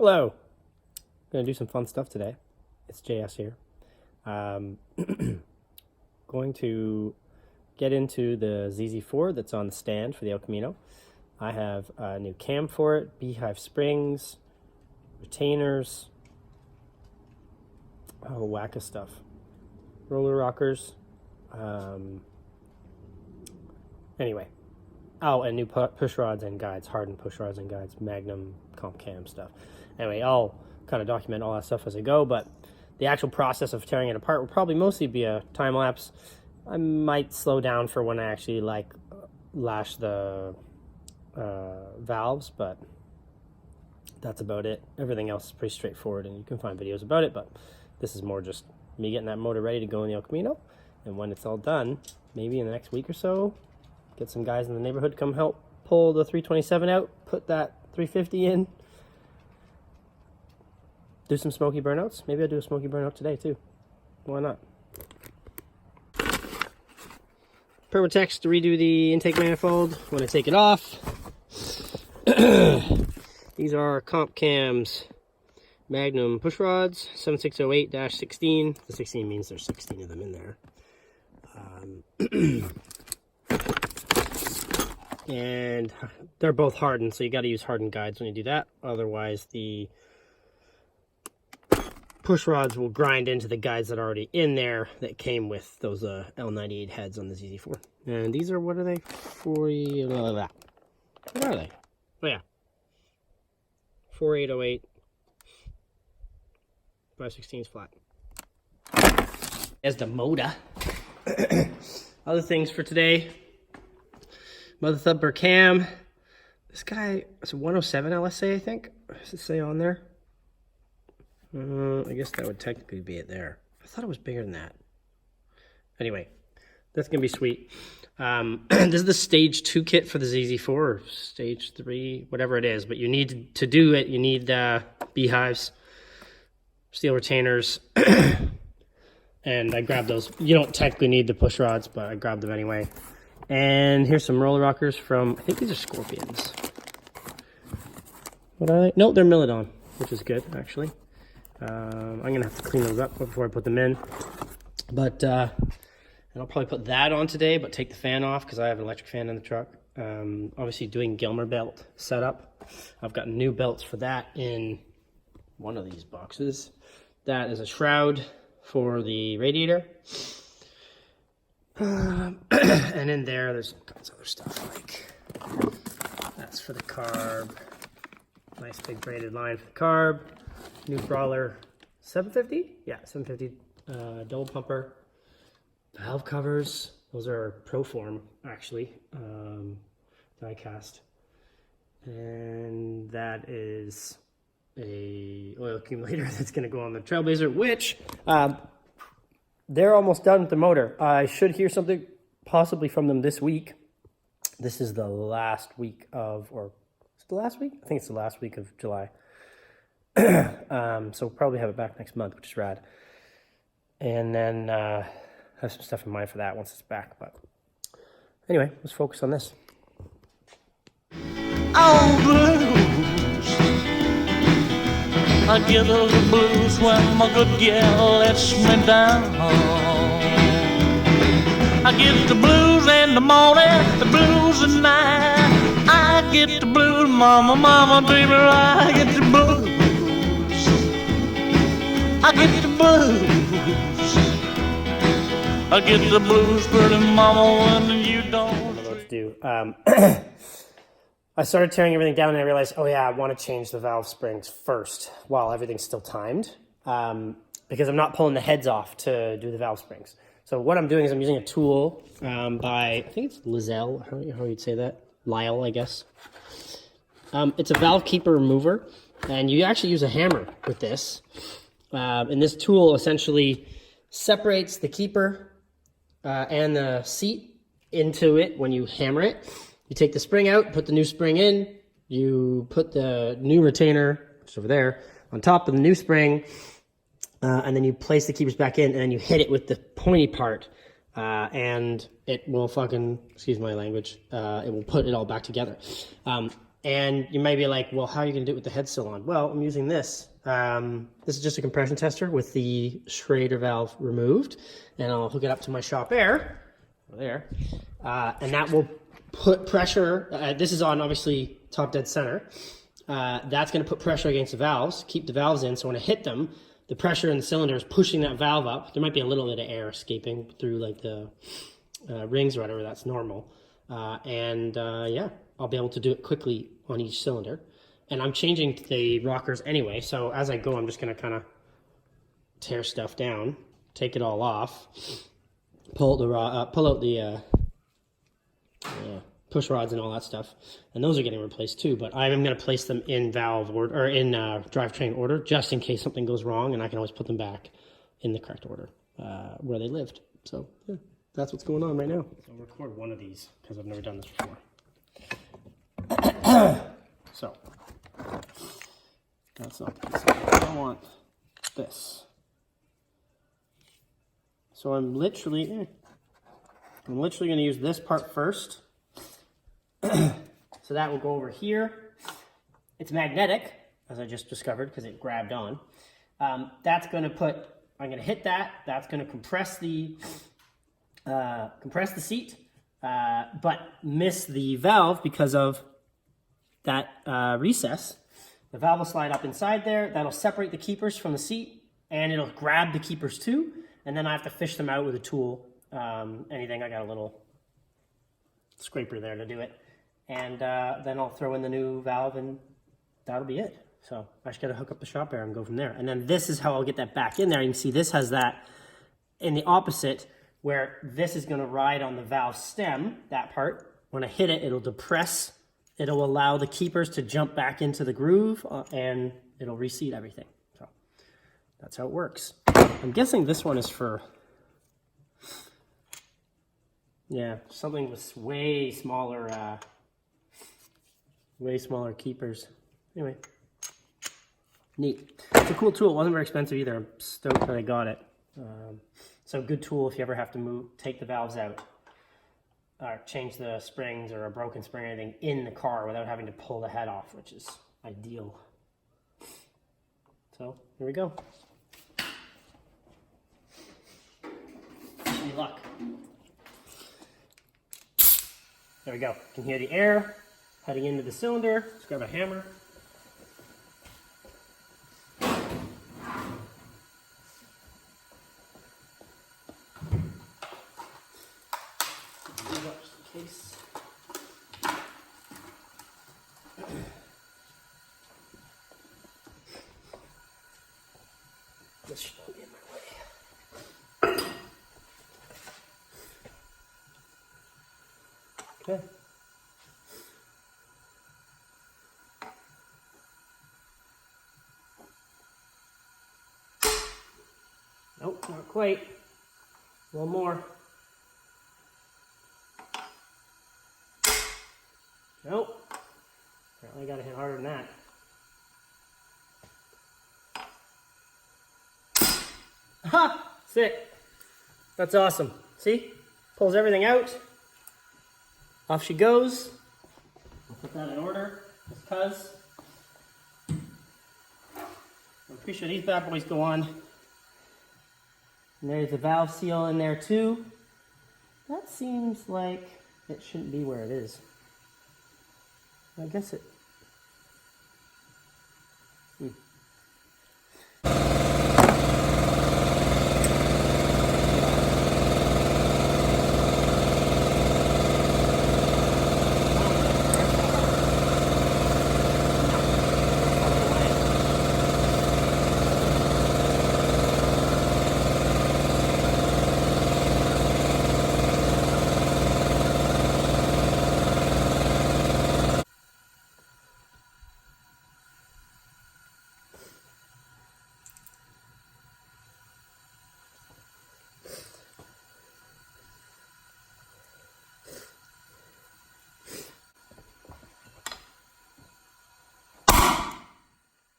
Hello. Gonna do some fun stuff today. It's JS here. Going to get into the Zz4 that's on the stand for the El Camino. I have a new cam for it, beehive springs, retainers, whack of stuff, roller rockers. Anyway, and new push rods and guides, hardened push rods and guides, Magnum comp cam stuff. Anyway, I'll kind of document all that stuff as I go, but the actual process of tearing it apart will probably mostly be a time lapse. I might slow down for when I actually lash the valves, but that's about it. Everything else is pretty straightforward, and you can find videos about it, but this is more just me getting that motor ready to go in the El Camino. And when it's all done, maybe in the next week or so, get some guys in the neighborhood to come help pull the 327 out, put that 350 in, do some smoky burnouts. Maybe I'll do a smoky burnout today too. Why not? Permatex to redo the intake manifold when I take it off. These are comp cams, Magnum push rods, 7608-16. The 16 means there's 16 of them in there. And they're both hardened, so you got to use hardened guides when you do that. Otherwise, the push rods will grind into the guides that are already in there that came with those L98 heads on the Zz4. And these are, what are they? 40, blah, blah, blah. What are they? Oh yeah, 4808 5/16 flat. As the motor. Other things for today. Mother Thumper cam. This guy, it's a 107 LSA, I think. What does it say on there? I guess that would technically be it there. I thought it was bigger than that. Anyway, that's gonna be sweet. This is the stage 2 kit for the Zz4, or stage 3, whatever it is. But you need to do it. You need beehives, steel retainers, and I grabbed those. You don't technically need the push rods, but I grabbed them anyway. And here's some roller rockers from, I think these are Scorpions. What are they? No, they're Millodon, which is good, actually. I'm going to have to clean those up before I put them in. But, and I'll probably put that on today, but take the fan off because I have an electric fan in the truck. Obviously doing Gilmer belt setup. I've got new belts for that in one of these boxes. That is a shroud for the radiator. And in there, there's all kinds of other stuff, like that's for the carb. Nice big braided line for the carb. New brawler 750? Yeah, 750 double pumper. Valve covers. Those are Proform, actually. Die cast. And that is a oil accumulator that's going to go on the Trailblazer, which they're almost done with the motor. I should hear something possibly from them this week. This is the last week of, or is it the last week? I think it's the last week of July. So we'll probably have it back next month, which is rad. And then have some stuff in mind for that once it's back. But anyway, let's focus on this. Oh, blues. I get the blues when my good gal lets me down. I get the blues in the morning, the blues at night. I get the blues, mama, mama, baby, I get the blues. I get the blues. I get the blues, pretty mama, when you don't. I don't know what to do. I started tearing everything down and I realized, oh yeah, I want to change the valve springs first while everything's still timed, because I'm not pulling the heads off to do the valve springs. So what I'm doing is I'm using a tool by, I think it's Lizelle, how you'd say that? Lyle, I guess. It's a valve keeper remover, and you actually use a hammer with this. And this tool essentially separates the keeper and the seat into it when you hammer it. You take the spring out, put the new spring in, you put the new retainer, which is over there, on top of the new spring, and then you place the keepers back in, and then you hit it with the pointy part, and it will fucking, excuse my language, it will put it all back together. And you might be like, well, how are you going to do it with the head still on? Well, I'm using this. This is just a compression tester with the Schrader valve removed. And I'll hook it up to my shop air. There. And that will put pressure. This is on, obviously, top dead center. That's going to put pressure against the valves, keep the valves in. So when I hit them, the pressure in the cylinder is pushing that valve up. There might be a little bit of air escaping through like the rings or whatever. That's normal. Yeah, I'll be able to do it quickly on each cylinder. And I'm changing the rockers anyway, so as I go, I'm just going to kind of tear stuff down, take it all off, pull out the push rods and all that stuff, and those are getting replaced too. But I'm going to place them in valve order or in drivetrain order, just in case something goes wrong, and I can always put them back in the correct order where they lived. So yeah, that's what's going on right now. I'll record one of these because I've never done this before. So that's not this. I want this. So I'm literally going to use this part first. So that will go over here. It's magnetic, as I just discovered, because it grabbed on. That's going to I'm going to hit that. That's going to compress the seat, but miss the valve because of that recess. The valve will slide up inside there. That'll separate the keepers from the seat, and it'll grab the keepers too. And then I have to fish them out with a tool. Anything. I got a little scraper there to do it. And then I'll throw in the new valve, and that'll be it. So I just got to hook up the shop air and go from there. And then this is how I'll get that back in there. You can see this has that in the opposite, where this is going to ride on the valve stem, that part. When I hit it, it'll depress. It'll allow the keepers to jump back into the groove, and it'll reseat everything. So that's how it works. I'm guessing this one is for, yeah, something with way smaller keepers. Anyway, neat. It's a cool tool. It wasn't very expensive either. I'm stoked that I got it. So good tool if you ever have to take the valves out, or change the springs or a broken spring or anything in the car without having to pull the head off, which is ideal. So here we go. Wish me luck. There we go. You can hear the air heading into the cylinder. Let's grab a hammer. Case. This should not be in my way. Okay. Nope, not quite. A little more. Nope. Apparently I gotta hit harder than that. Ha! Sick. That's awesome. See? Pulls everything out. Off she goes. I'll put that in order, just cuz. I'm pretty sure these bad boys go on. And there's the valve seal in there too. That seems like it shouldn't be where it is. I guess it.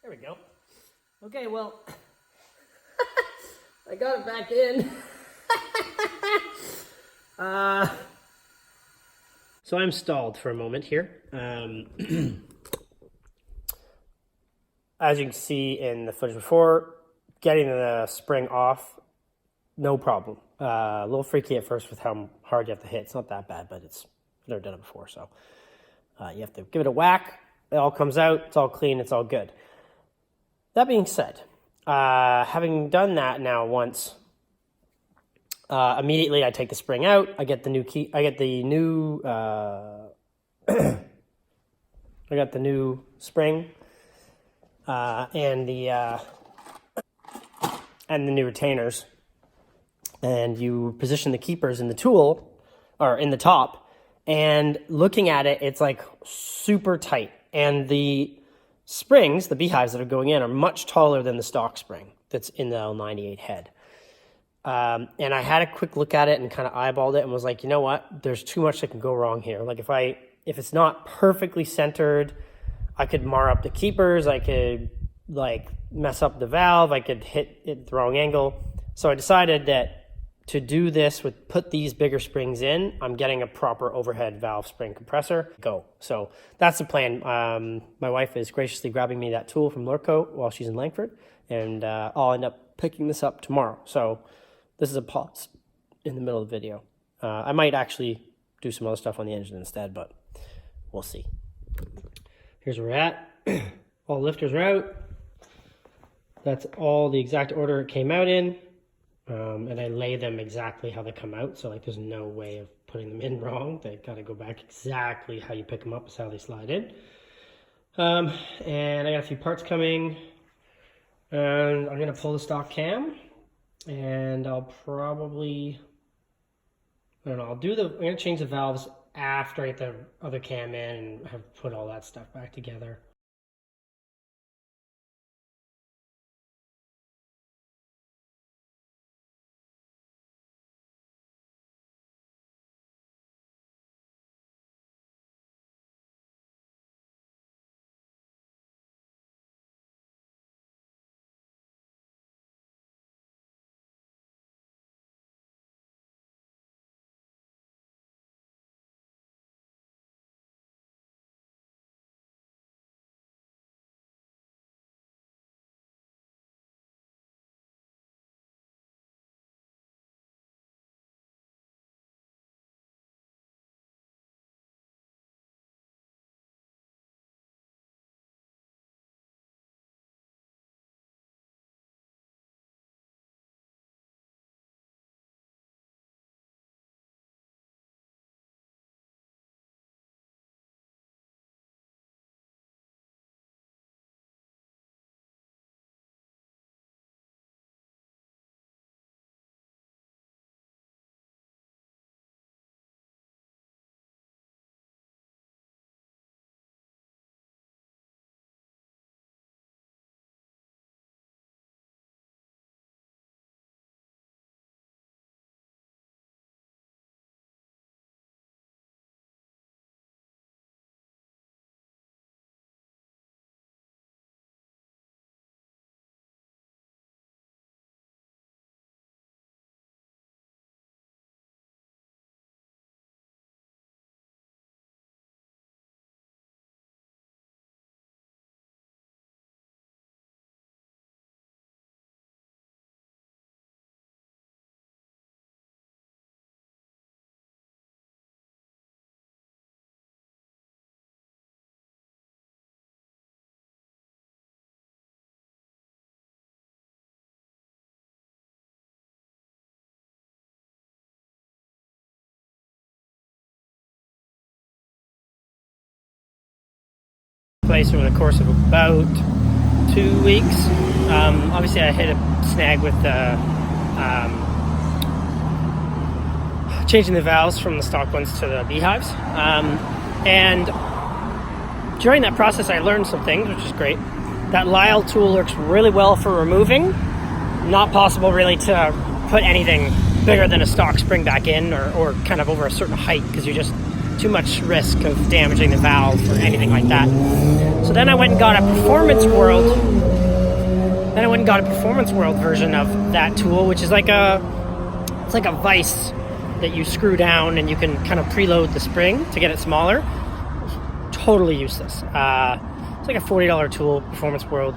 There we go. Okay, well, I got it back in. So I'm stalled for a moment here. as you can see in the footage before, getting the spring off, no problem. A little freaky at first with how hard you have to hit. It's not that bad, but I've never done it before, so you have to give it a whack. It all comes out. It's all clean. It's all good. That being said, having done that now once, immediately I take the spring out. I get the new key. I get the new. I got the new spring and the new retainers. And you position the keepers in the tool, or in the top, and looking at it, it's like super tight. And the springs, the beehives that are going in, are much taller than the stock spring that's in the L98 head. And I had a quick look at it and kind of eyeballed it and was like, you know what? There's too much that can go wrong here. Like if it's not perfectly centered, I could mar up the keepers. I could like mess up the valve. I could hit it at the wrong angle. So I decided that to do this, put these bigger springs in, I'm getting a proper overhead valve spring compressor. Go. So that's the plan. My wife is graciously grabbing me that tool from Lurco while she's in Langford, and I'll end up picking this up tomorrow. So this is a pause in the middle of the video. I might actually do some other stuff on the engine instead, but we'll see. Here's where we're at. All lifters are out. That's all the exact order it came out in. And I lay them exactly how they come out. So like there's no way of putting them in wrong. They got to go back exactly how you pick them up is how they slide in. And I got a few parts coming. And I'm going to pull the stock cam. And I'll probably, I don't know, I'm going to change the valves after I get the other cam in and have put all that stuff back together. Place over the course of about 2 weeks. Obviously I hit a snag with changing the valves from the stock ones to the beehives, and during that process I learned some things, which is great. That Lyle tool works really well for removing. Not possible really to put anything bigger than a stock spring back in, or kind of over a certain height, because you're just too much risk of damaging the valve or anything like that. So then I went and got a Performance World. Version of that tool, which is like it's like a vise that you screw down and you can kind of preload the spring to get it smaller. Totally useless. It's like a $40 tool, Performance World.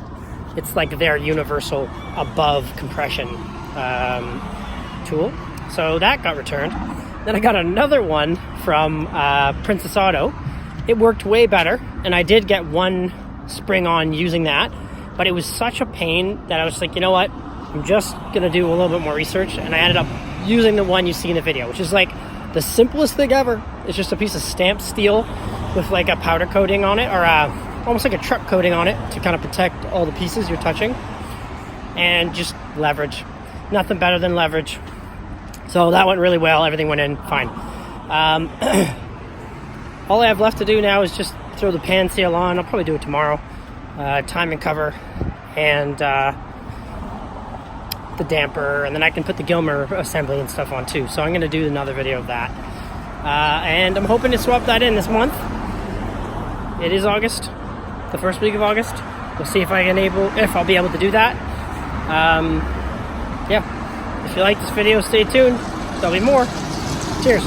It's like their universal above compression tool. So that got returned. Then I got another one from Princess Auto. It worked way better, and I did get one spring on using that, but it was such a pain that I was like, you know what? I'm just gonna do a little bit more research, and I ended up using the one you see in the video, which is like the simplest thing ever. It's just a piece of stamped steel with like a powder coating on it, or almost like a truck coating on it to kind of protect all the pieces you're touching, and just leverage. Nothing better than leverage. So that went really well. Everything went in fine. All I have left to do now is just throw the pan seal on. I'll probably do it tomorrow. Timing cover and the damper, and then I can put the Gilmer assembly and stuff on too. So I'm going to do another video of that. And I'm hoping to swap that in this month. It is August, the first week of August. We'll see if I'll be able to do that. Yeah. If you like this video, stay tuned. There'll be more. Cheers.